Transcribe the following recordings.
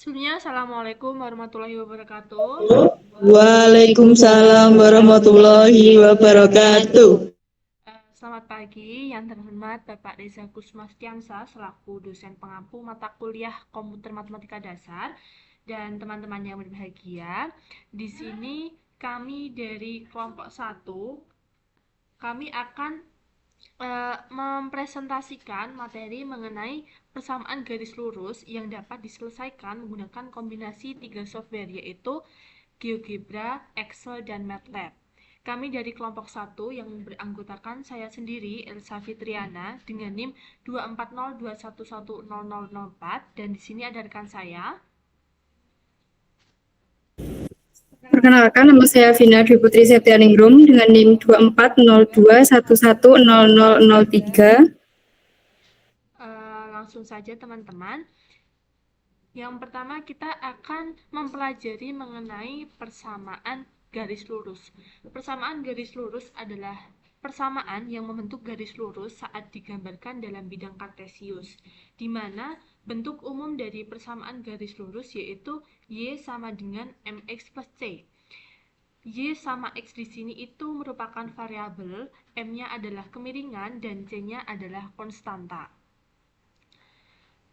Sebelumnya, Assalamualaikum warahmatullahi wabarakatuh. Waalaikumsalam warahmatullahi wabarakatuh. Selamat pagi, yang terhormat Bapak Reza Kusmastiansa selaku dosen pengampu mata kuliah Komputer Matematika Dasar dan teman-teman yang berbahagia. Di sini kami dari kelompok satu, kami akan mempresentasikan materi mengenai persamaan garis lurus yang dapat diselesaikan menggunakan kombinasi tiga software, yaitu GeoGebra, Excel, dan MATLAB. Kami dari kelompok satu yang beranggotakan saya sendiri, Elsa Fitriana, dengan NIM 24021100004, dan di sini ada rekan saya. Perkenalkan, nama saya Vina Dwi Putri Septianingrum dengan NIM 240211000003. Langsung saja teman-teman. Yang pertama kita akan mempelajari mengenai persamaan garis lurus. Persamaan garis lurus adalah persamaan yang membentuk garis lurus saat digambarkan dalam bidang kartesius, di mana bentuk umum dari persamaan garis lurus yaitu Y sama dengan MX plus C. Y sama X di sini itu merupakan variabel, M-nya adalah kemiringan, dan C-nya adalah konstanta.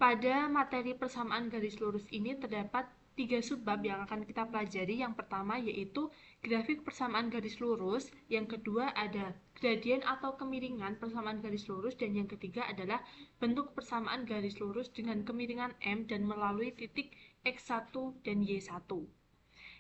Pada materi persamaan garis lurus ini terdapat tiga subbab yang akan kita pelajari. Yang pertama yaitu grafik persamaan garis lurus, yang kedua ada gradien atau kemiringan persamaan garis lurus, dan yang ketiga adalah bentuk persamaan garis lurus dengan kemiringan M dan melalui titik X1 dan Y1.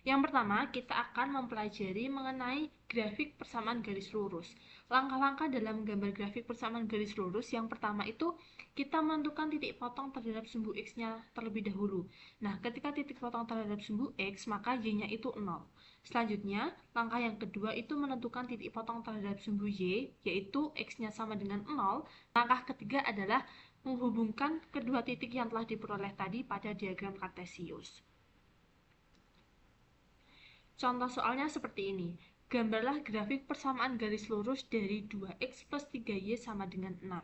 Yang pertama, kita akan mempelajari mengenai grafik persamaan garis lurus. Langkah-langkah dalam menggambar grafik persamaan garis lurus, yang pertama itu kita menentukan titik potong terhadap sumbu X-nya terlebih dahulu. Nah, ketika titik potong terhadap sumbu X, maka Y-nya itu 0. Selanjutnya, langkah yang kedua itu menentukan titik potong terhadap sumbu Y, yaitu X-nya sama dengan 0. Langkah ketiga adalah menghubungkan kedua titik yang telah diperoleh tadi pada diagram kartesius. Contoh soalnya seperti ini. Gambarlah grafik persamaan garis lurus dari 2x plus 3y sama dengan 6.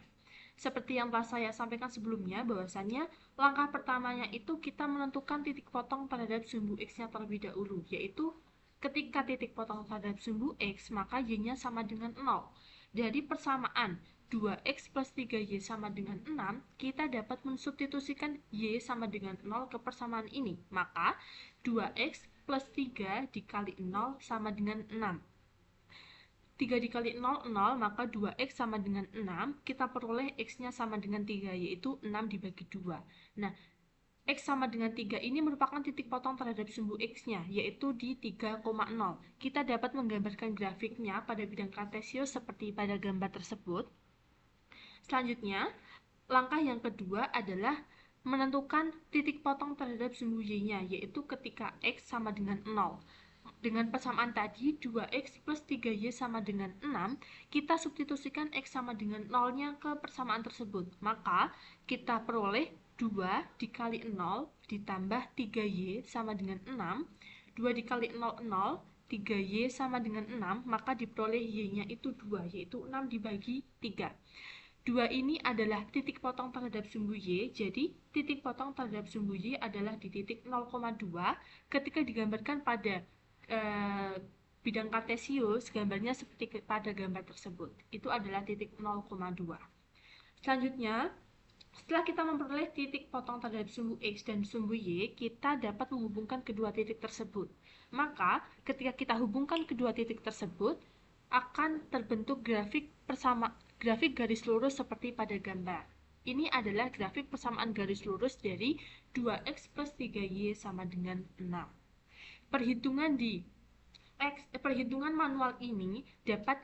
Seperti yang telah saya sampaikan sebelumnya, bahwasannya langkah pertamanya itu kita menentukan titik potong terhadap sumbu x-nya terlebih dahulu, yaitu ketika titik potong terhadap sumbu x, maka y-nya sama dengan 0. Dari persamaan 2x plus 3y sama dengan 6, kita dapat mensubstitusikan y sama dengan 0 ke persamaan ini. Maka 2x plus 3 dikali 0 sama dengan 6. 3 dikali 0, 0, maka 2x sama dengan 6. Kita peroleh x-nya sama dengan 3, yaitu 6 dibagi 2. Nah, X sama dengan 3 ini merupakan titik potong terhadap sumbu X-nya, yaitu di 3,0. Kita dapat menggambarkan grafiknya pada bidang kartesius seperti pada gambar tersebut. Selanjutnya, langkah yang kedua adalah menentukan titik potong terhadap sumbu Y-nya, yaitu ketika X sama dengan 0. Dengan persamaan tadi, 2x plus 3y sama dengan 6, kita substitusikan x sama dengan 0-nya ke persamaan tersebut. Maka, kita peroleh 2 dikali 0 ditambah 3y sama dengan 6. 2 dikali 0, 0. 3y sama dengan 6, maka diperoleh y-nya itu 2, yaitu 6 dibagi 3. 2 ini adalah titik potong terhadap sumbu Y, jadi titik potong terhadap sumbu Y adalah di titik 0,2. Ketika digambarkan pada bidang kartesius, gambarnya seperti pada gambar tersebut. Itu adalah titik 0,2. Selanjutnya, setelah kita memperoleh titik potong terhadap sumbu X dan sumbu Y, kita dapat menghubungkan kedua titik tersebut. Maka, ketika kita hubungkan kedua titik tersebut, akan terbentuk grafik garis lurus seperti pada gambar. Ini adalah grafik persamaan garis lurus dari 2x plus 3y sama dengan 6. Perhitungan manual ini dapat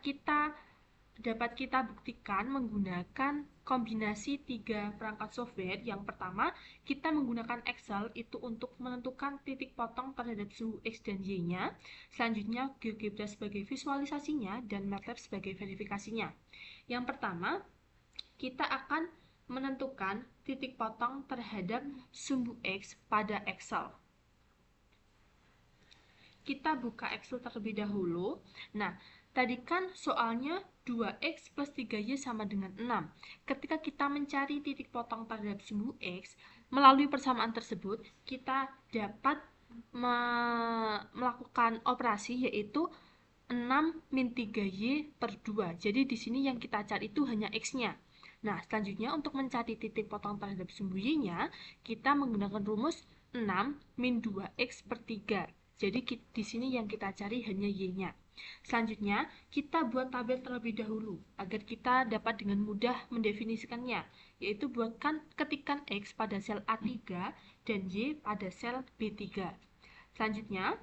kita buktikan menggunakan kombinasi tiga perangkat software. Yang pertama, kita menggunakan Excel itu untuk menentukan titik potong terhadap sumbu X dan Y-nya. Selanjutnya, GeoGebra sebagai visualisasinya dan MATLAB sebagai verifikasinya. Yang pertama, kita akan menentukan titik potong terhadap sumbu X pada Excel. Kita buka Excel terlebih dahulu. Nah, tadi kan soalnya 2x plus 3y sama dengan 6. Ketika kita mencari titik potong terhadap sumbu X, Melalui persamaan tersebut, kita dapat melakukan operasi yaitu 6 min 3Y per 2. Jadi di sini yang kita cari itu hanya X-nya. Nah, selanjutnya untuk mencari titik potong terhadap sumbu Y-nya, kita menggunakan rumus 6 min 2X per 3. Jadi di sini yang kita cari hanya Y-nya. Selanjutnya, kita buat tabel terlebih dahulu agar kita dapat dengan mudah mendefinisikannya, yaitu ketikan X pada sel A3 dan Y pada sel B3. Selanjutnya,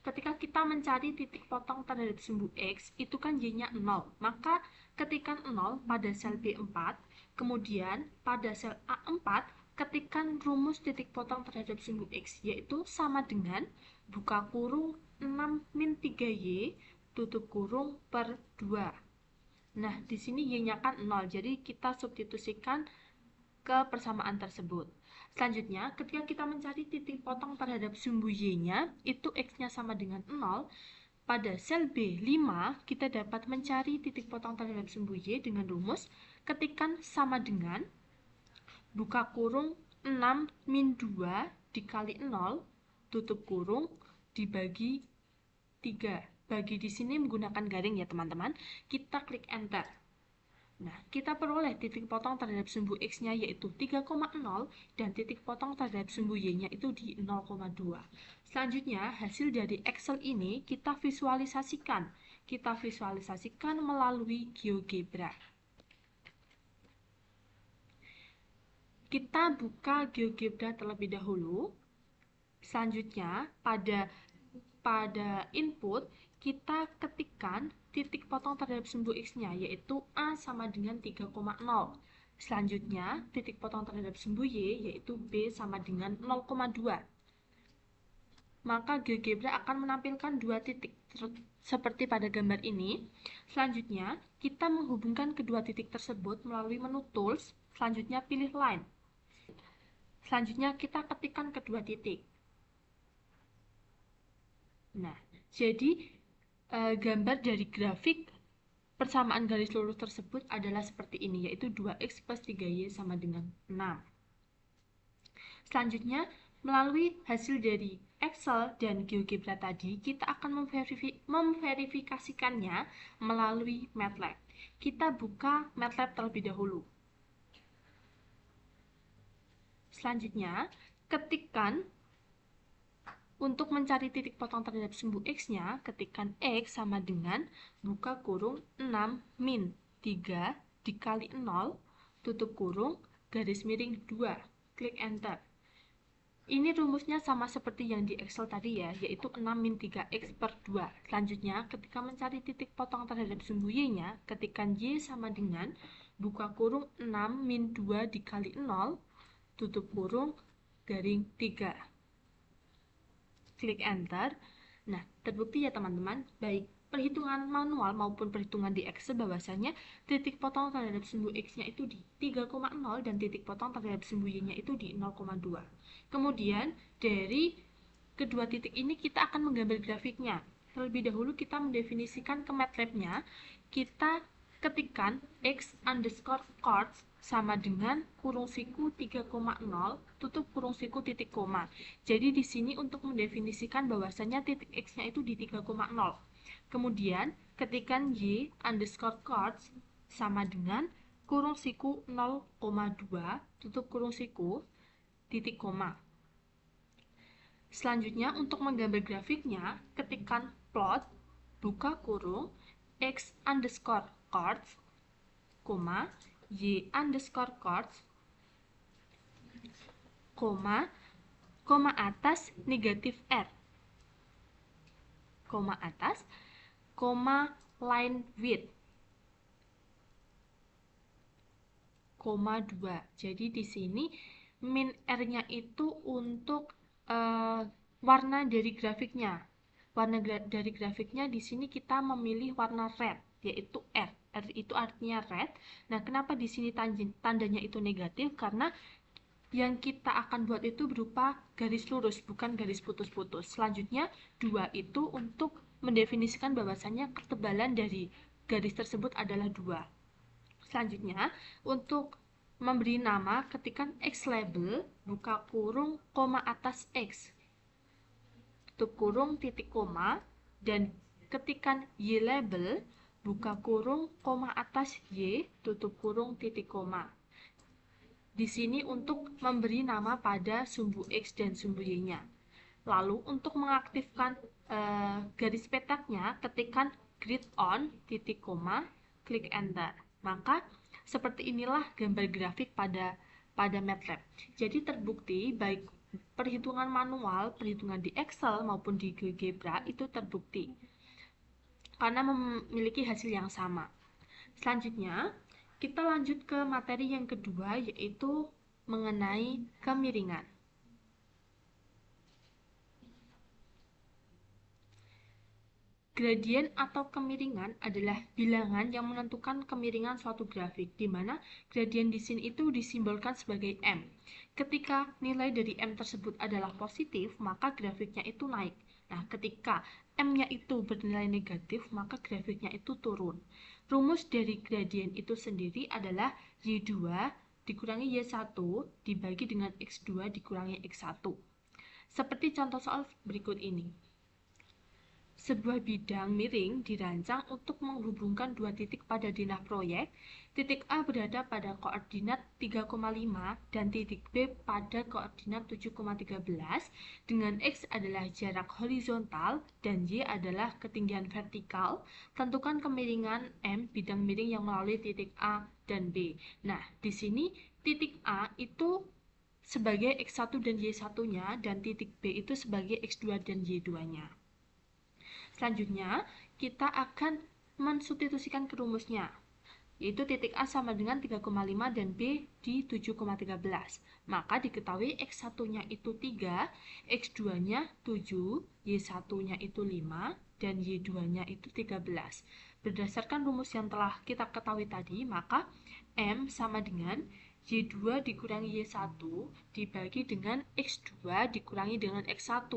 ketika kita mencari titik potong terhadap sumbu X, itu kan Y-nya 0. Maka ketikan 0 pada sel B4, kemudian pada sel A4, ketikan rumus titik potong terhadap sumbu X, yaitu sama dengan buka kurung 6 min 3Y tutup kurung per 2. Nah, di sini Y-nya kan 0, jadi kita substitusikan ke persamaan tersebut. Selanjutnya, ketika kita mencari titik potong terhadap sumbu Y-nya, itu X-nya sama dengan 0, pada sel B5, kita dapat mencari titik potong terhadap sumbu Y dengan rumus ketikan sama dengan buka kurung 6 min 2 dikali 0, tutup kurung, dibagi 3. Bagi di sini menggunakan garing ya teman-teman. Kita klik enter. Nah, kita peroleh titik potong terhadap sumbu X-nya yaitu 3,0 dan titik potong terhadap sumbu Y-nya itu di 0,2. Selanjutnya, hasil dari Excel ini kita visualisasikan. Kita visualisasikan melalui GeoGebra. Kita buka GeoGebra terlebih dahulu. Selanjutnya, pada input, kita ketikkan titik potong terhadap sumbu X-nya, yaitu A sama dengan 3,0. Selanjutnya, titik potong terhadap sumbu Y, yaitu B sama dengan 0,2. Maka GeoGebra akan menampilkan dua titik, seperti pada gambar ini. Selanjutnya, kita menghubungkan kedua titik tersebut melalui menu Tools, selanjutnya pilih Line. Selanjutnya, kita ketikkan kedua titik. Nah, jadi gambar dari grafik persamaan garis lurus tersebut adalah seperti ini, yaitu 2X plus 3Y sama dengan 6. Selanjutnya, melalui hasil dari Excel dan GeoGebra tadi, kita akan memverifikasikannya melalui MATLAB. Kita buka MATLAB terlebih dahulu. Selanjutnya, ketikkan untuk mencari titik potong terhadap sumbu X-nya, ketikkan X sama dengan buka kurung 6 min 3 dikali 0, tutup kurung, garis miring 2. Klik enter. Ini rumusnya sama seperti yang di Excel tadi ya, yaitu 6 min 3X per 2. Selanjutnya, ketika mencari titik potong terhadap sumbu Y-nya, ketikkan Y sama dengan buka kurung 6 min 2 dikali 0, tutup kurung, garing 3. Klik enter. Nah, terbukti ya teman-teman, baik perhitungan manual maupun perhitungan di Excel bahwasanya titik potong terhadap sumbu X-nya itu di 3,0 dan titik potong terhadap sumbu Y-nya itu di 0,2. Kemudian dari kedua titik ini kita akan menggambar grafiknya. Terlebih dahulu kita mendefinisikan ke MATLAB-nya, kita ketikkan X underscore chords sama dengan kurung siku 3,0 tutup kurung siku titik koma. Jadi di sini untuk mendefinisikan bahwasanya titik X-nya itu di 3,0. Kemudian ketikkan Y underscore chords sama dengan kurung siku 0,2 tutup kurung siku titik koma. Selanjutnya untuk menggambar grafiknya, ketikkan plot buka kurung X underscore chords, Y underscore chords, koma atas negatif R, koma atas, koma line width, koma 2. Jadi di sini min R-nya itu untuk warna dari grafiknya. Warna dari grafiknya di sini kita memilih warna red, yaitu R. R itu artinya red. Nah, kenapa di sini tandanya itu negatif? Karena yang kita akan buat itu berupa garis lurus, bukan garis putus-putus. Selanjutnya, 2 itu untuk mendefinisikan bahwasannya ketebalan dari garis tersebut adalah 2. Selanjutnya, untuk memberi nama, ketikkan X label, buka kurung, koma atas X, tutup kurung, titik koma, dan ketikkan Y label, buka kurung, koma atas Y, tutup kurung, titik koma. Di sini untuk memberi nama pada sumbu X dan sumbu Y-nya. Lalu untuk mengaktifkan garis petaknya, ketikkan grid on, titik koma, klik enter. Maka seperti inilah gambar grafik pada MATLAB. Jadi terbukti baik perhitungan manual, perhitungan di Excel maupun di GeoGebra itu terbukti karena memiliki hasil yang sama. Selanjutnya, kita lanjut ke materi yang kedua, yaitu mengenai kemiringan. Gradien atau kemiringan adalah bilangan yang menentukan kemiringan suatu grafik, di mana gradien di sini itu disimbolkan sebagai M. Ketika nilai dari M tersebut adalah positif, maka grafiknya itu naik. Nah, ketika M-nya itu bernilai negatif, maka grafiknya itu turun. Rumus dari gradien itu sendiri adalah Y2 dikurangi Y1 dibagi dengan X2 dikurangi X1. Seperti contoh soal berikut ini. Sebuah bidang miring dirancang untuk menghubungkan dua titik pada denah proyek. Titik A berada pada koordinat 3,5 dan titik B pada koordinat 7,13 dengan X adalah jarak horizontal dan Y adalah ketinggian vertikal. Tentukan kemiringan M bidang miring yang melalui titik A dan B. Nah, di sini titik A itu sebagai X1 dan Y1-nya dan titik B itu sebagai X2 dan Y2-nya. Selanjutnya, kita akan mensubstitusikan ke rumusnya, yaitu titik A sama dengan 3,5 dan B di 7,13. Maka diketahui X1-nya itu 3, X2-nya 7, Y1-nya itu 5, dan Y2-nya itu 13. Berdasarkan rumus yang telah kita ketahui tadi, maka M sama dengan Y2 dikurangi Y1 dibagi dengan X2 dikurangi dengan X1.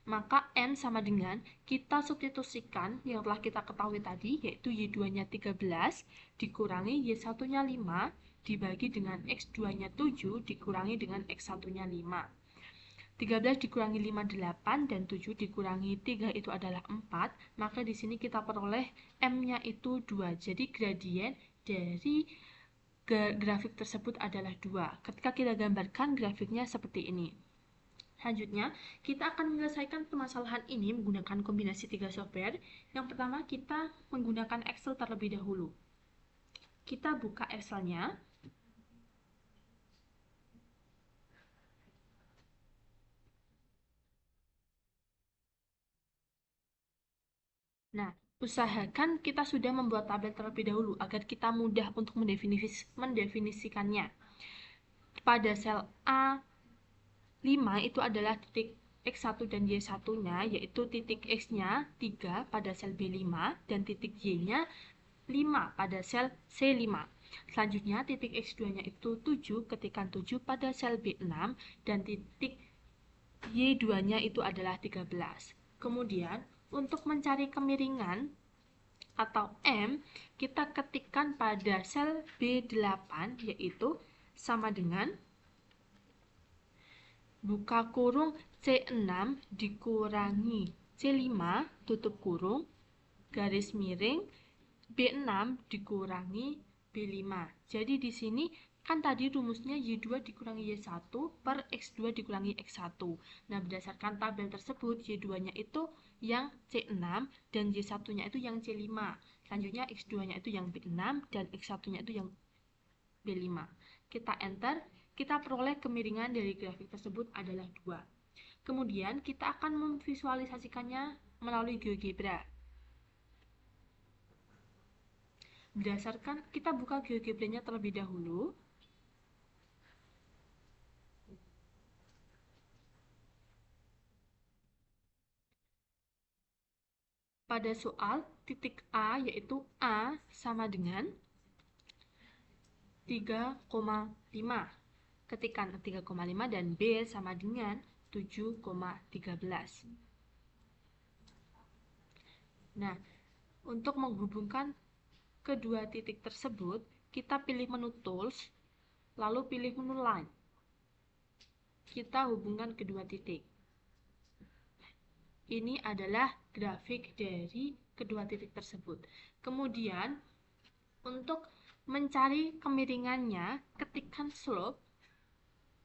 Maka N sama dengan, kita substitusikan yang telah kita ketahui tadi, yaitu Y2-nya 13 dikurangi Y1-nya 5 dibagi dengan X2-nya 7 dikurangi dengan X1-nya 5. 13 dikurangi 5, 8, dan 7 dikurangi 3 itu adalah 4. Maka di sini kita peroleh M-nya itu 2. Jadi gradien dari grafik tersebut adalah 2. Ketika kita gambarkan grafiknya seperti ini. Selanjutnya, kita akan menyelesaikan permasalahan ini menggunakan kombinasi 3 software. Yang pertama, kita menggunakan Excel terlebih dahulu. Kita buka Excel-nya. Nah, usahakan kita sudah membuat tabel terlebih dahulu agar kita mudah untuk mendefinisikannya. Pada sel A5 itu adalah titik X1 dan Y1-nya, yaitu titik X-nya 3 pada sel B5 dan titik Y-nya 5 pada sel C5. Selanjutnya, titik X2-nya itu 7, ketikan 7 pada sel B6 dan titik Y2-nya itu adalah 13. Kemudian, untuk mencari kemiringan atau M, kita ketikkan pada sel B8, yaitu sama dengan buka kurung C6 dikurangi C5 tutup kurung garis miring B6 dikurangi B5. Jadi di sini kan tadi rumusnya Y2 dikurangi Y1 per X2 dikurangi X1. Nah, berdasarkan tabel tersebut, Y2-nya itu yang C6 dan Y1-nya itu yang C5. Selanjutnya X2-nya itu yang B6 dan X1-nya itu yang B5. Kita enter, kita peroleh kemiringan dari grafik tersebut adalah 2. Kemudian kita akan memvisualisasikannya melalui GeoGebra. Berdasarkan, kita buka GeoGebra-nya terlebih dahulu. Pada soal titik A, yaitu A sama dengan 3,5. Ketikan 3,5 dan B sama dengan 7,13. Nah, untuk menghubungkan kedua titik tersebut, kita pilih menu Tools, lalu pilih menu line. Kita hubungkan kedua titik. Ini adalah grafik dari kedua titik tersebut. Kemudian, untuk mencari kemiringannya, ketikkan slope,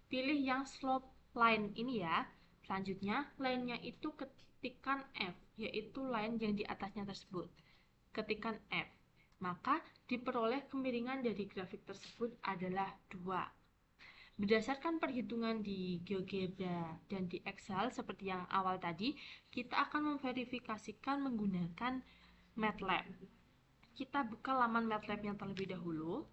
pilih yang slope line ini ya. Selanjutnya, line-nya itu ketikkan F, yaitu line yang di atasnya tersebut. Ketikkan F, maka diperoleh kemiringan dari grafik tersebut adalah 2. Berdasarkan perhitungan di GeoGebra dan di Excel seperti yang awal tadi, kita akan memverifikasikan menggunakan MATLAB. Kita buka laman MATLAB yang terlebih dahulu.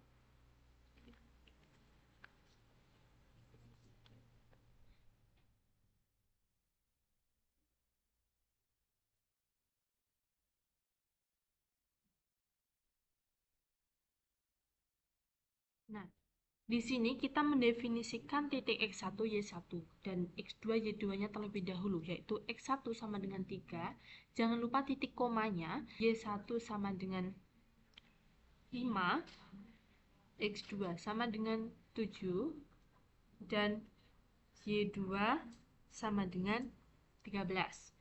Nah, di sini kita mendefinisikan titik X1, Y1 dan X2, Y2-nya terlebih dahulu, yaitu X1 sama dengan 3. Jangan lupa titik komanya, Y1 sama dengan 5, X2 sama dengan 7, dan Y2 sama dengan 13.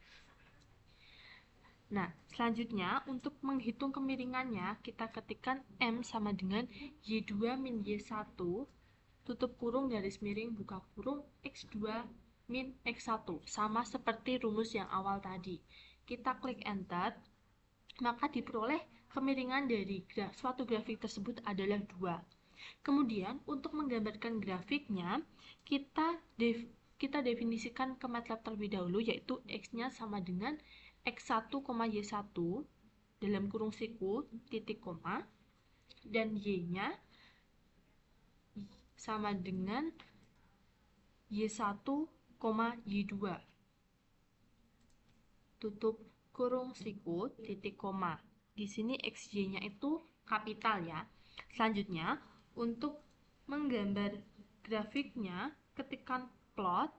Nah, selanjutnya untuk menghitung kemiringannya, kita ketikkan M sama dengan Y2 min Y1, tutup kurung, garis miring, buka kurung, X2 min X1. Sama seperti rumus yang awal tadi. Kita klik enter, maka diperoleh kemiringan dari suatu grafik tersebut adalah 2. Kemudian, untuk menggambarkan grafiknya, kita definisikan ke MATLAB terlebih dahulu, yaitu X-nya sama dengan X1, Y1 dalam kurung siku, titik koma, dan Y-nya sama dengan Y1, Y2 tutup kurung siku, titik koma. Di sini XY-nya itu kapital ya. Selanjutnya, untuk menggambar grafiknya, ketikkan plot.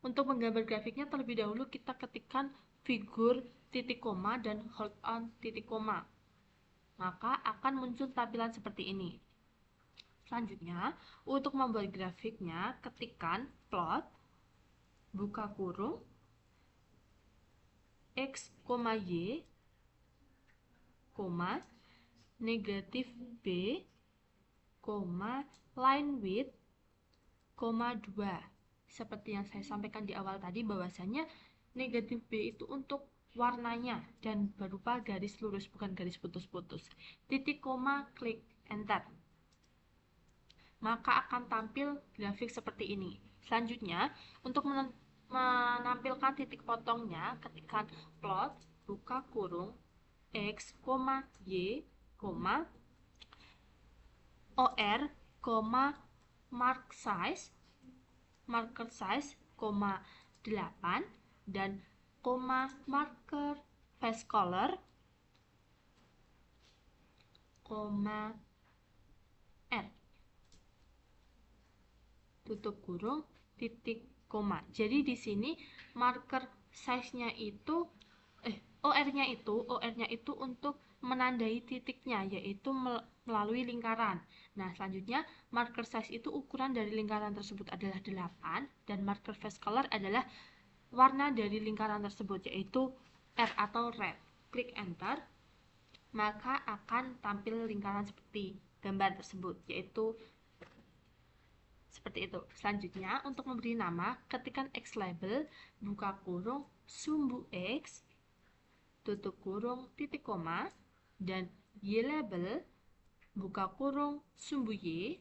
Untuk menggambar grafiknya terlebih dahulu kita ketikkan figur titik koma dan hold on titik koma. Maka akan muncul tampilan seperti ini. Selanjutnya, untuk membuat grafiknya, ketikkan plot, buka kurung, X, Y, negatif B, line width, 2. Seperti yang saya sampaikan di awal tadi, bahwasanya negatif B itu untuk warnanya dan berupa garis lurus, bukan garis putus-putus. Titik koma, klik enter. Maka akan tampil grafik seperti ini. Selanjutnya, untuk menampilkan titik potongnya, ketikkan plot, buka kurung, X, Y, OR, marker size, 8, dan marker face color, R, tutup kurung, titik koma. Jadi di sini marker size-nya itu OR-nya itu untuk menandai titiknya, yaitu melalui lingkaran. Nah, selanjutnya marker size itu ukuran dari lingkaran tersebut adalah 8, dan marker face color adalah warna dari lingkaran tersebut, yaitu R atau red. Klik enter, maka akan tampil lingkaran seperti gambar tersebut, yaitu seperti itu. Selanjutnya, untuk memberi nama, ketikkan X label, buka kurung, sumbu X, tutup kurung, titik koma, dan Y label, buka kurung, sumbu Y,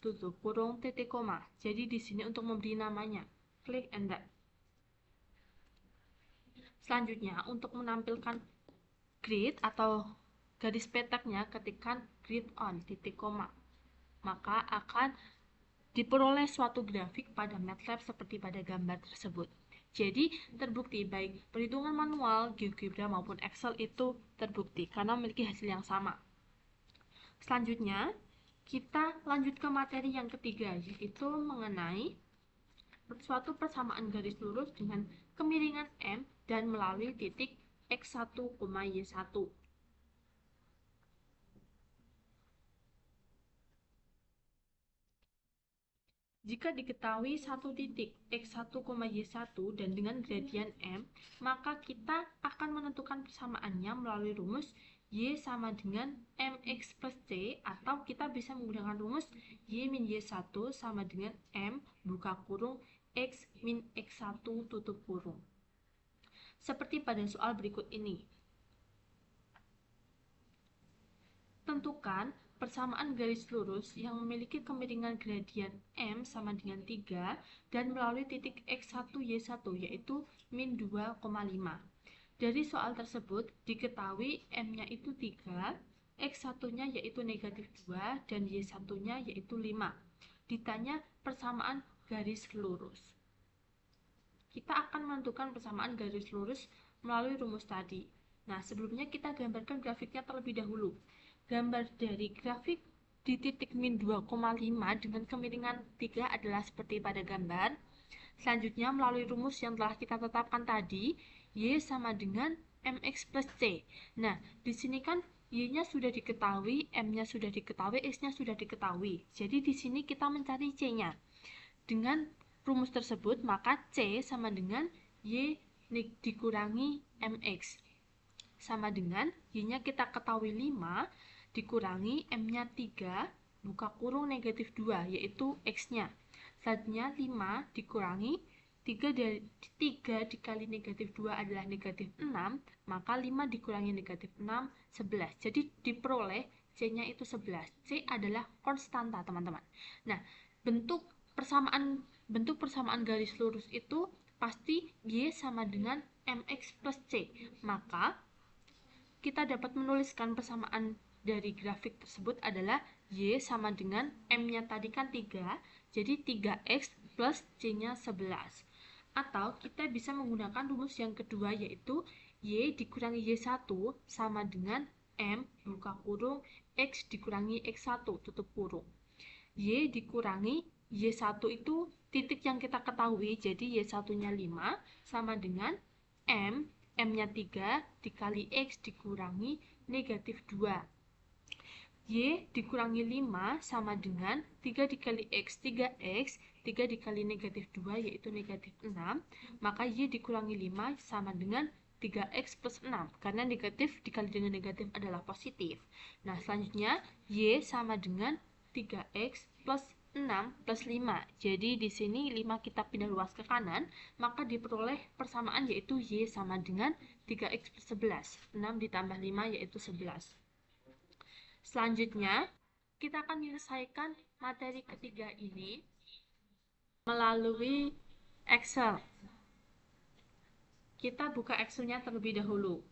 tutup kurung, titik koma. Jadi di sini untuk memberi namanya, klik enter. Selanjutnya, untuk menampilkan grid atau garis petaknya, ketikkan grid on, titik koma. Maka akan diperoleh suatu grafik pada MATLAB seperti pada gambar tersebut. Jadi, terbukti baik perhitungan manual, GeoGebra maupun Excel itu terbukti karena memiliki hasil yang sama. Selanjutnya, kita lanjut ke materi yang ketiga, yaitu mengenai suatu persamaan garis lurus dengan kemiringan M dan melalui titik X1, Y1. . Jika diketahui satu titik x1, y1 dan dengan gradien m, maka kita akan menentukan persamaannya melalui rumus y sama dengan mx plus c, atau kita bisa menggunakan rumus y min y1 sama dengan m buka kurung x min x1 tutup kurung. Seperti pada soal berikut ini. Tentukan persamaan garis lurus yang memiliki kemiringan gradien M sama dengan 3 dan melalui titik X1, Y1 yaitu min 2,5. Dari soal tersebut diketahui M-nya itu 3, X1-nya yaitu negatif 2 dan Y1-nya yaitu 5. Ditanya persamaan garis lurus. Kita akan menentukan persamaan garis lurus melalui rumus tadi. Nah, sebelumnya kita gambarkan grafiknya terlebih dahulu. Gambar dari grafik di titik min 2,5 dengan kemiringan 3 adalah seperti pada gambar. Selanjutnya, melalui rumus yang telah kita tetapkan tadi, Y sama dengan MX plus C. Nah, di sini kan Y-nya sudah diketahui, M-nya sudah diketahui, X-nya sudah diketahui. Jadi, di sini kita mencari C-nya. Dengan rumus tersebut, maka C sama dengan Y dikurangi MX. Sama dengan Y-nya kita ketahui 5, dikurangi M-nya 3, buka kurung negatif 2, yaitu X-nya. Selanjutnya 5 dikurangi 3 dikali negatif 2 adalah negatif 6, maka 5 dikurangi negatif 6, 11. Jadi diperoleh C-nya itu 11. C adalah konstanta, teman-teman. Nah, bentuk persamaan garis lurus itu pasti Y sama dengan MX plus C. Maka kita dapat menuliskan persamaan dari grafik tersebut adalah Y sama dengan M-nya tadi kan 3, jadi 3X plus C-nya 11. Atau kita bisa menggunakan rumus yang kedua, yaitu Y dikurangi Y1 sama dengan M buka kurung X dikurangi X1 tutup kurung. Y dikurangi Y1 itu titik yang kita ketahui, jadi Y1-nya 5 sama dengan M-nya 3 dikali X dikurangi negatif 2. Y dikurangi 5 sama dengan 3 dikali X, 3X, 3 dikali negatif 2 yaitu negatif 6, maka Y dikurangi 5 sama dengan 3X plus 6, karena negatif dikali dengan negatif adalah positif. Nah, selanjutnya Y sama dengan 3X plus 6 plus 5. Jadi di sini 5 kita pindah luas ke kanan, maka diperoleh persamaan yaitu Y sama dengan 3X plus 11. 6 ditambah 5 yaitu 11. Selanjutnya, kita akan menyelesaikan materi ketiga ini melalui Excel. Kita buka Excel-nya terlebih dahulu.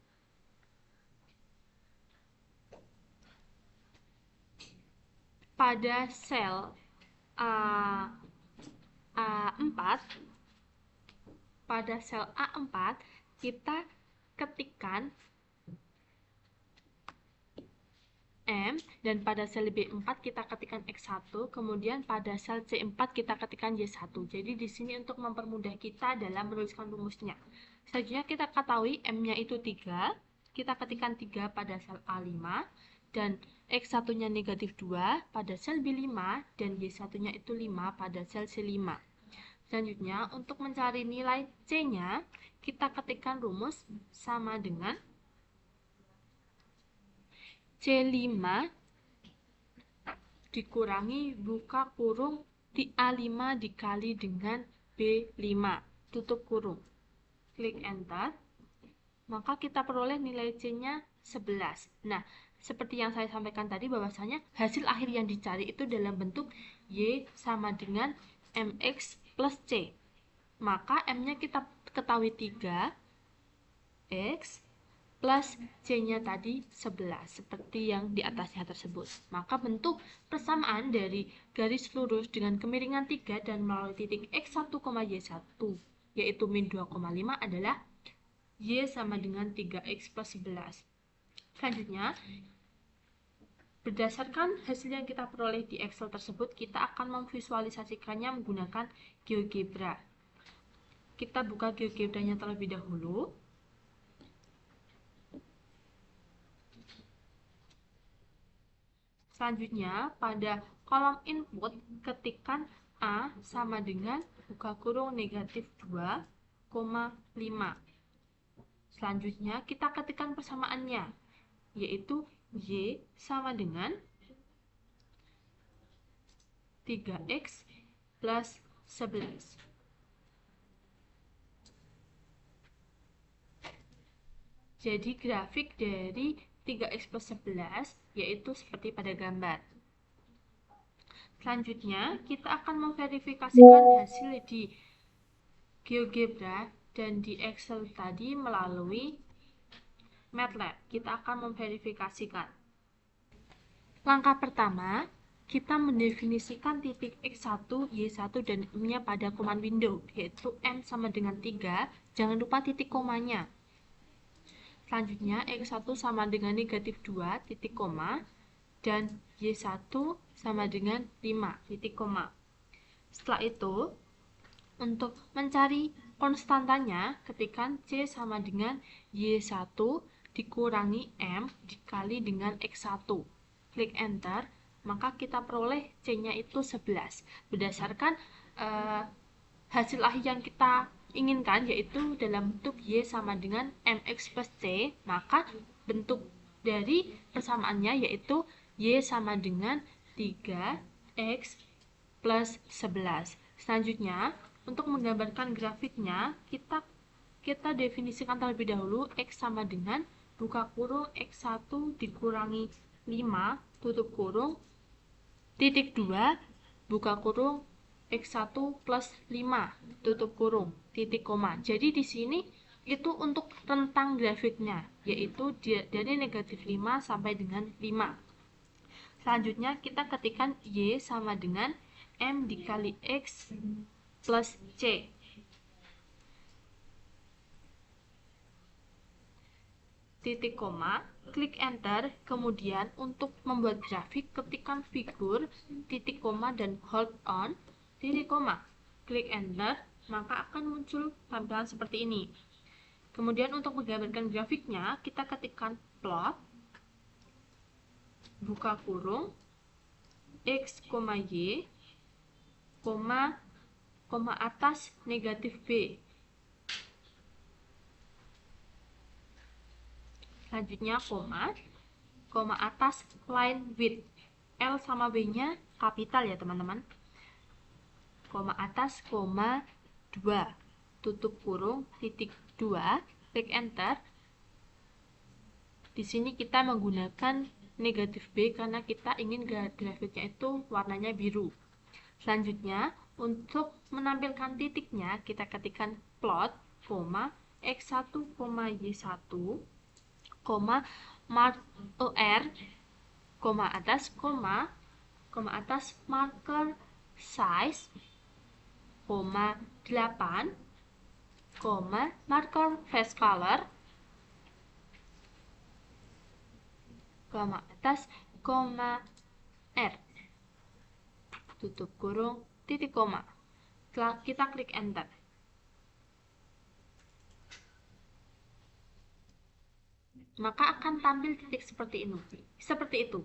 Pada sel A4, pada sel A4 kita ketikkan M, dan pada sel B4 kita ketikkan X1, kemudian pada sel C4 kita ketikkan Y1. Jadi di sini untuk mempermudah kita dalam menuliskan rumusnya. Selanjutnya kita ketahui M-nya itu 3, kita ketikkan 3 pada sel A5, dan X1-nya negatif 2 pada sel B5, dan Y1-nya itu 5 pada sel C5. Selanjutnya, untuk mencari nilai C-nya, kita ketikkan rumus sama dengan C5 dikurangi buka kurung di A5 dikali dengan B5 tutup kurung. Klik enter. Maka kita peroleh nilai C-nya 11. Nah, seperti yang saya sampaikan tadi bahwasanya hasil akhir yang dicari itu dalam bentuk Y sama dengan MX plus C. Maka M-nya kita ketahui 3, X plus C-nya tadi 11, seperti yang di atasnya tersebut. Maka bentuk persamaan dari garis lurus dengan kemiringan 3 dan melalui titik X1, Y1, yaitu min 2,5 adalah Y sama dengan 3X plus 11. Selanjutnya, berdasarkan hasil yang kita peroleh di Excel tersebut, kita akan memvisualisasikannya menggunakan GeoGebra. Kita buka GeoGebra-nya terlebih dahulu. Selanjutnya, pada kolom input, ketikkan A sama dengan buka kurung negatif 2,5. Selanjutnya kita ketikkan persamaannya, yaitu Y sama dengan 3X plus 11. Jadi grafik dari 3X plus 11 yaitu seperti pada gambar. Selanjutnya, kita akan memverifikasikan hasil di GeoGebra dan di Excel tadi melalui MATLAB. Kita akan memverifikasikan. Langkah pertama, kita mendefinisikan titik X1, Y1, dan M-nya pada command window, yaitu M sama dengan 3, jangan lupa titik komanya. Selanjutnya, X1 sama dengan negatif 2, titik koma, dan Y1 sama dengan 5, titik koma. Setelah itu, untuk mencari konstantanya, ketikkan C sama dengan Y1 dikurangi M dikali dengan X1. Klik Enter, maka kita peroleh C-nya itu 11. Berdasarkan hasil akhir yang kita inginkan, yaitu dalam bentuk Y sama dengan MX plus C, maka bentuk dari persamaannya yaitu Y sama dengan 3X plus 11. Selanjutnya, untuk menggambarkan grafiknya, kita definisikan terlebih dahulu X sama dengan buka kurung X1 dikurangi 5, tutup kurung, titik 2, buka kurung X1 plus 5, tutup kurung, titik koma. Jadi di sini itu untuk rentang grafiknya, yaitu dari negatif 5 sampai dengan 5. Selanjutnya kita ketikkan Y sama dengan M dikali X plus C. Titik koma, klik Enter, kemudian untuk membuat grafik, ketikkan figur, titik koma, dan hold on, titik koma. Klik Enter, maka akan muncul tampilan seperti ini. Kemudian untuk menggambarkan grafiknya, kita ketikkan plot, buka kurung, X, Y, koma atas negatif B. Selanjutnya koma atas line width. L sama B-nya kapital ya teman-teman. Koma atas, koma 2, tutup kurung, titik 2, klik Enter. Di sini kita menggunakan negatif B karena kita ingin grafiknya itu warnanya biru. Selanjutnya, untuk menampilkan titiknya, kita ketikkan plot, X1, Y1, mark R, atas marker size, 8, marker face color, atas, R, tutup kurung, titik koma. Setelah kita klik Enter. Maka akan tampil titik seperti itu.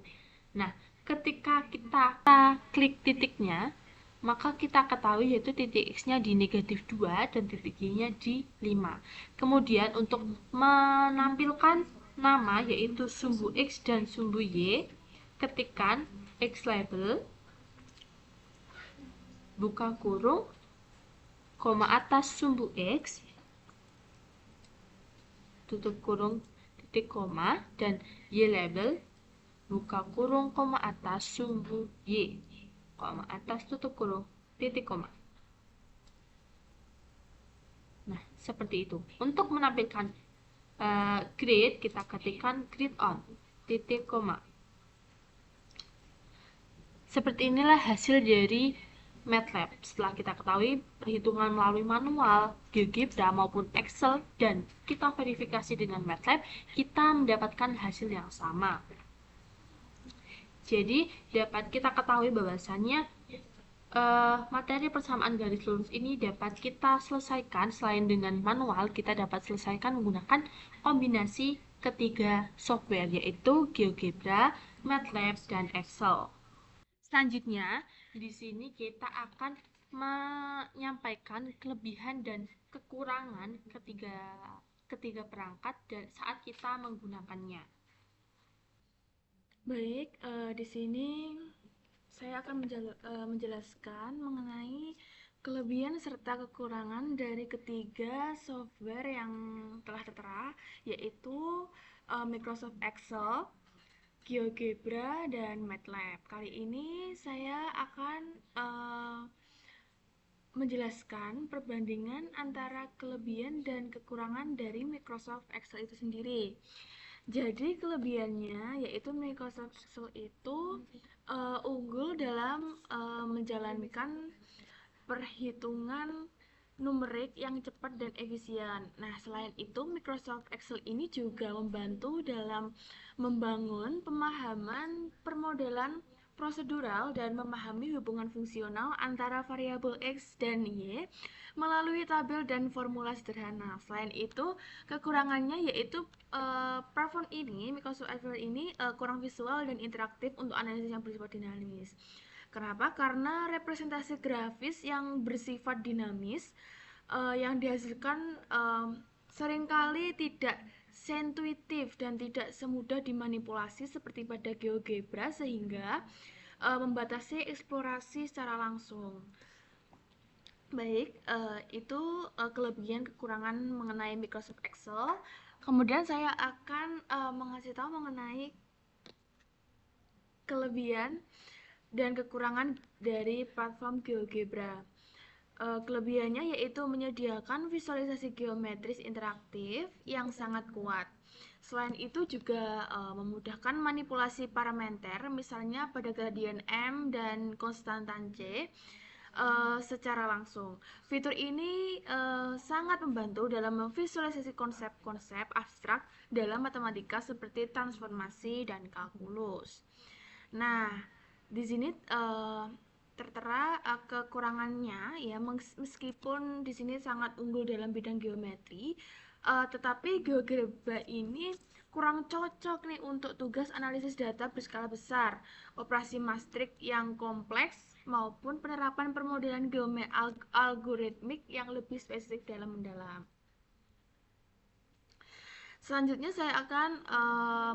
Nah, ketika kita klik titiknya, maka kita ketahui yaitu titik X-nya di negatif 2 dan titik Y-nya di 5. Kemudian untuk menampilkan nama yaitu sumbu X dan sumbu Y, ketikkan X label, buka kurung, koma atas sumbu X, tutup kurung, titik koma, dan Y label, buka kurung, koma atas sumbu Y, koma atas, tutup kurung, titik koma. Nah, seperti itu. Untuk menampilkan grid, kita ketikkan grid on, titik koma. Seperti inilah hasil dari MATLAB. Setelah kita ketahui perhitungan melalui manual, GeoGebra maupun Excel, dan kita verifikasi dengan MATLAB, kita mendapatkan hasil yang sama. Jadi dapat kita ketahui bahwasannya materi persamaan garis lurus ini dapat kita selesaikan selain dengan manual, kita dapat selesaikan menggunakan kombinasi ketiga software, yaitu GeoGebra, MATLAB, dan Excel. Selanjutnya, di sini kita akan menyampaikan kelebihan dan kekurangan ketiga perangkat dan saat kita menggunakannya. Baik, di sini saya akan menjelaskan mengenai kelebihan serta kekurangan dari ketiga software yang telah tertera, yaitu Microsoft Excel, GeoGebra, dan MATLAB. Kali ini saya akan menjelaskan perbandingan antara kelebihan dan kekurangan dari Microsoft Excel itu sendiri. Jadi kelebihannya yaitu Microsoft Excel itu unggul dalam menjalankan perhitungan numerik yang cepat dan efisien. Nah, selain itu Microsoft Excel ini juga membantu dalam membangun pemahaman permodelan prosedural dan memahami hubungan fungsional antara variabel X dan Y melalui tabel dan formula sederhana. Selain itu, kekurangannya yaitu platform ini, Microsoft Excel ini kurang visual dan interaktif untuk analisis yang bersifat dinamis. Kenapa? Karena representasi grafis yang bersifat dinamis yang dihasilkan seringkali tidak seintuitif dan tidak semudah dimanipulasi seperti pada GeoGebra sehingga membatasi eksplorasi secara langsung. Baik, itu kelebihan kekurangan mengenai Microsoft Excel. Kemudian saya akan mengasih tahu mengenai kelebihan dan kekurangan dari platform GeoGebra. Kelebihannya yaitu menyediakan visualisasi geometris interaktif yang sangat kuat. Selain itu juga memudahkan manipulasi parameter, misalnya pada gradien M dan konstantan C secara langsung. Fitur ini sangat membantu dalam memvisualisasi konsep-konsep abstrak dalam matematika seperti transformasi dan kalkulus. Nah, di sini tertera kekurangannya ya, meskipun di sini sangat unggul dalam bidang geometri, tetapi GeoGebra ini kurang cocok nih untuk tugas analisis data berskala besar, operasi matriks yang kompleks maupun penerapan permodelan algoritmik yang lebih spesifik dalam mendalam. Selanjutnya saya akan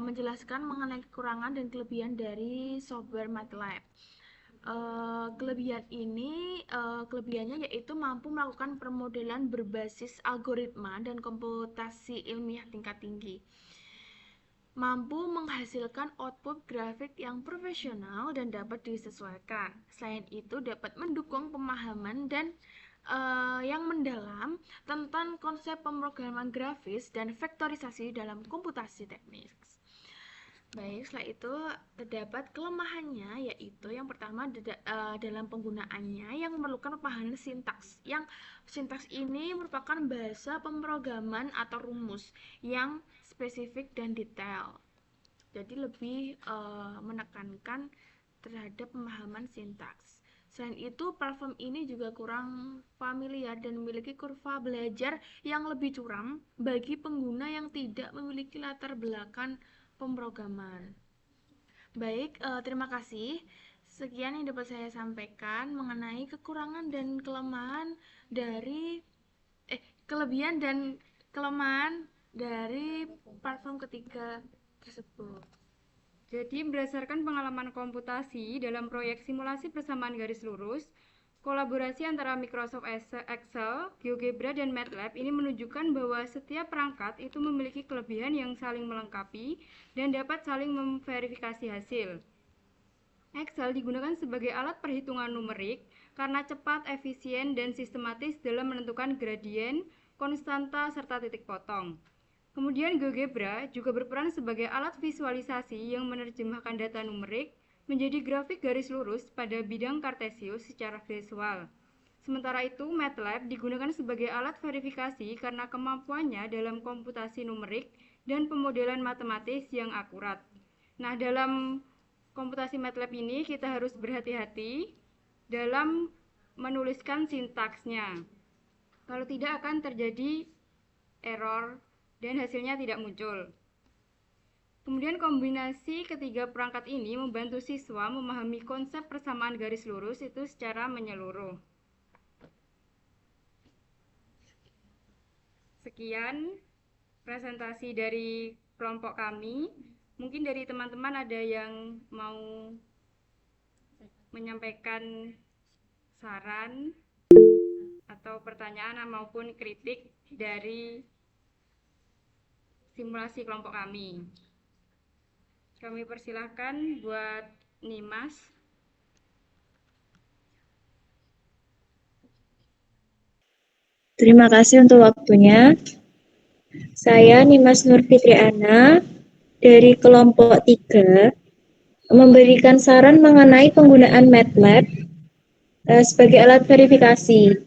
menjelaskan mengenai kekurangan dan kelebihan dari software MATLAB. Kelebihannya yaitu mampu melakukan permodelan berbasis algoritma dan komputasi ilmiah tingkat tinggi, mampu menghasilkan output grafik yang profesional dan dapat disesuaikan. Selain itu dapat mendukung pemahaman dan yang mendalam tentang konsep pemrograman grafis dan vektorisasi dalam komputasi teknik. Baik, setelah itu terdapat kelemahannya, yaitu yang pertama dalam penggunaannya yang memerlukan pemahaman sintaks. Yang sintaks ini merupakan bahasa pemrograman atau rumus yang spesifik dan detail. Jadi lebih menekankan terhadap pemahaman sintaks. Selain itu, platform ini juga kurang familiar dan memiliki kurva belajar yang lebih curam bagi pengguna yang tidak memiliki latar belakang pemrograman. Baik, terima kasih. Sekian yang dapat saya sampaikan mengenai kekurangan dan kelemahan dari kelebihan dan kelemahan dari platform ketiga tersebut. Jadi berdasarkan pengalaman komputasi dalam proyek simulasi persamaan garis lurus, kolaborasi antara Microsoft Excel, GeoGebra, dan MATLAB ini menunjukkan bahwa setiap perangkat itu memiliki kelebihan yang saling melengkapi dan dapat saling memverifikasi hasil. Excel digunakan sebagai alat perhitungan numerik karena cepat, efisien, dan sistematis dalam menentukan gradien, konstanta, serta titik potong. Kemudian GeoGebra juga berperan sebagai alat visualisasi yang menerjemahkan data numerik menjadi grafik garis lurus pada bidang kartesius secara visual. Sementara itu, MATLAB digunakan sebagai alat verifikasi karena kemampuannya dalam komputasi numerik dan pemodelan matematis yang akurat. Nah, dalam komputasi MATLAB ini kita harus berhati-hati dalam menuliskan sintaksnya. Kalau tidak akan terjadi error dan hasilnya tidak muncul. Kemudian kombinasi ketiga perangkat ini membantu siswa memahami konsep persamaan garis lurus itu secara menyeluruh. Sekian presentasi dari kelompok kami. Mungkin dari teman-teman ada yang mau menyampaikan saran atau pertanyaan maupun kritik dari simulasi kelompok kami. Kami persilahkan buat Nimas. Terima kasih untuk waktunya. Saya Nimas Nur Fitriana dari kelompok 3 memberikan saran mengenai penggunaan MATLAB sebagai alat verifikasi.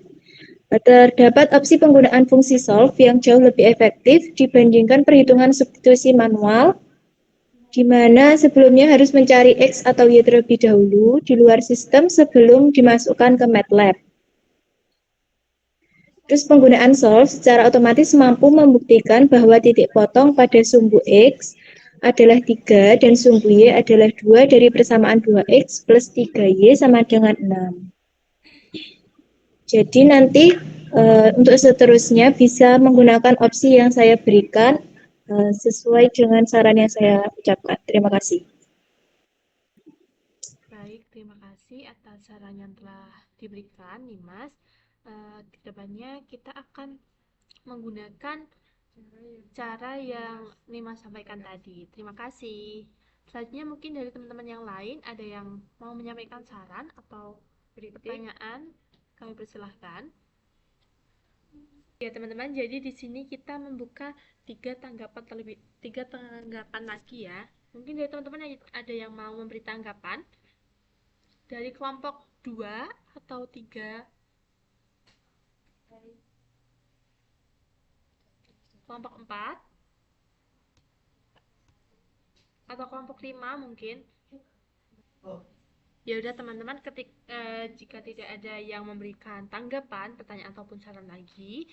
Terdapat opsi penggunaan fungsi solve yang jauh lebih efektif dibandingkan perhitungan substitusi manual, di mana sebelumnya harus mencari X atau Y terlebih dahulu di luar sistem sebelum dimasukkan ke MATLAB. Terus penggunaan solve secara otomatis mampu membuktikan bahwa titik potong pada sumbu X adalah 3 dan sumbu Y adalah 2 dari persamaan 2X plus 3Y sama dengan 6. Jadi nanti untuk seterusnya bisa menggunakan opsi yang saya berikan sesuai dengan saran yang saya ucapkan. Terima kasih. Baik, terima kasih atas saran yang telah diberikan, Nimas. Kedepannya kita akan menggunakan cara yang Nimas sampaikan tadi. Terima kasih. Selanjutnya mungkin dari teman-teman yang lain ada yang mau menyampaikan saran atau pertanyaan, kami persilahkan. Ya teman-teman, jadi di sini kita membuka tiga tanggapan lagi ya. Mungkin dari teman-teman ada yang mau memberi tanggapan dari kelompok 2 atau 3, kelompok 4 atau kelompok 5 mungkin. Ya udah teman-teman, jika tidak ada yang memberikan tanggapan, pertanyaan ataupun saran lagi,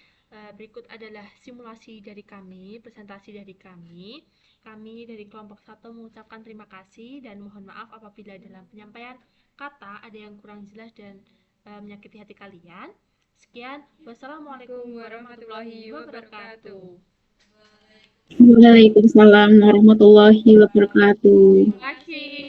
berikut adalah simulasi dari kami, presentasi dari kami. Kami dari kelompok 1 mengucapkan terima kasih dan mohon maaf apabila dalam penyampaian kata ada yang kurang jelas dan menyakiti hati kalian. Sekian, wassalamualaikum warahmatullahi wabarakatuh. Waalaikumsalam warahmatullahi wabarakatuh. Terima kasih.